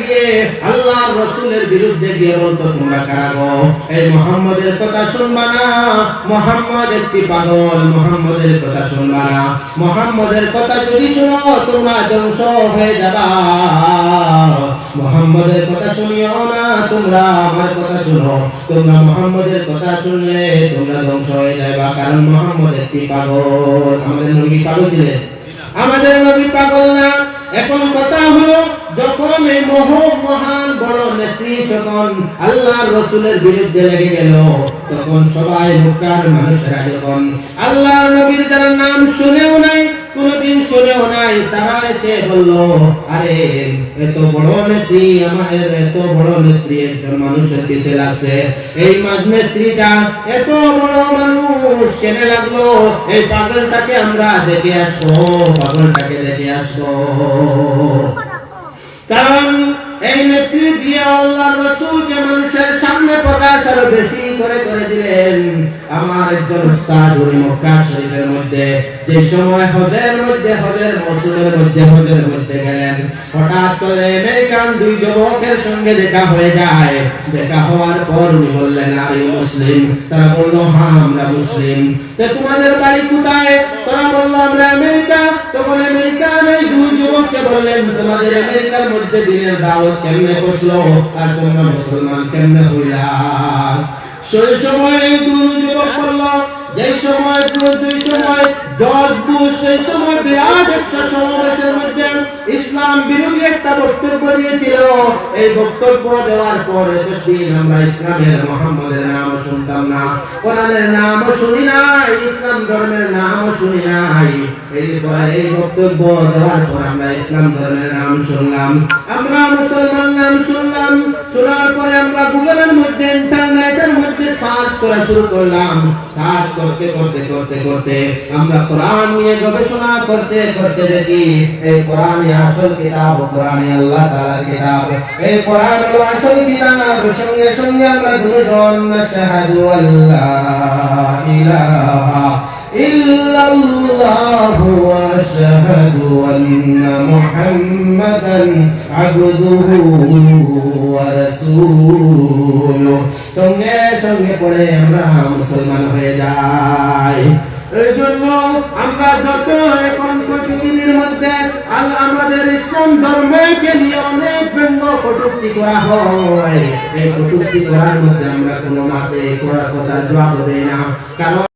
গিয়ে আল্লাহর রাসূলের বিরুদ্ধে গিয়ে বলতো তোমরা কারা গো, এই মুহাম্মদের কথা শুনবা না, মুহাম্মদ একটি পাগল, মুহাম্মদের কথা শুনবা না, মুহাম্মদের কথা যদি শুনো তোমরা ধ্বংস হয়ে যাবা, মুহাম্মদের কথা শুনিও না, তোমরা আমার কথা শুনো, তোমরা মুহাম্মদের কথা শুনলে তোমরা ধ্বংস হয়ে যাবা, কারণ মুহাম্মদ একটি পাগল। আমাদের নবী পাগল ছিলেন? আমাদের নবী পাগল না। এখন কথা হলো, যখন এই মহান বড় নেত্রী যখন আল্লাহর রাসূলের বিরুদ্ধে লেগে গেল, তখন সবাই মক্কার মানুষেরা যখন আল্লাহর নবীর যারা নাম শুনেও নাই, কোনদিন শুনেও নাই, তারা এসে বলল, আরে এত বড় নেত্রী, আমাদের এত বড় নেত্রী একজন মানুষের পিছে লাগছে, এই নেত্রীটা এত বড় মানুষ কেন লাগলো, এই পাগলটাকে আমরা দেখে আসবো, পাগলটাকে দেখে আসবো। কারণ এই নেত্রী দিয়ে আল্লাহর রাসূলকে মানুষের সামনে প্রকাশ আরো বেশি করে দিলেন। আমার একজন উস্তাদ উনি মক্কা শরীফের মধ্যে যে সময় হজের মধ্যে গেলেন, হঠাৎ করে আমেরিকান দুই যুবকের সঙ্গে দেখা হয়ে যায়। দেখা হওয়ার পর উনি বললেন, আরে মুসলিম? তারা বলল, হ্যাঁ আমরা মুসলিম। তো তোমাদের বাড়ি কোথায়? তারা বলল, আমরা আমেরিকা। তখন আমেরিকান এই দুই যুবককে বললেন, তোমাদের আমেরিকার মধ্যে দিনের দাওয়াত কেমনে বসলো, আর তোমরা মুসলমান কেমনে হইলা? সেই সময় দুই যুবক বলল, যে সময় জর্জ বুশ সেই সময় বিরাট একটা সমাবেশের মধ্যে ইসলাম বিরোধী একটা বক্তব্য দিয়েছিল, এই বক্তব্য দেওয়ার পর এতদিন আমরা ইসলামের মুহাম্মদের নাম শুনতাম না, কোরআনের নামও শুনি নাই, ইসলাম ধর্মের নামও শুনি নাই। এই বক্তব্য দেওয়ার পর আমরা ইসলাম ধর্মের নাম শুনলাম, আমরা মুসলমান নাম শুনলাম। শোনার পরে আমরা গুগলের মধ্যে, ইন্টারনেটের মধ্যে সার্চ করা শুরু করলাম। সার্চ করতে আমরা কোরআন নিয়ে গবেষণা করতে দেখি এই কোরআনই আসল কিতাব, কোরআনই আল্লাহ তাআলার কিতাব, এই কোরআন হলো আসল কিতাব। সঙ্গে আমরা দুজন শাহাদু আল্লাহ ইলাহা ইল্লাল্লাহু ওয়া আশহাদু আন্না মুহাম্মাদান আবদুহু ওয়া রাসূলুহু, সঙ্গে পড়ে আমরা মুসলমান হয়ে যাই। এই জন্য আমরা যত এখন পৃথিবীর মধ্যে আমাদের ইসলাম ধর্মকে নিয়ে অনেক ব্যঙ্গ কটূক্তি করা হয়, এই কটূক্তি করার মধ্যে আমরা কোনো মাপে করার কথা জবাব দেই না, কারণ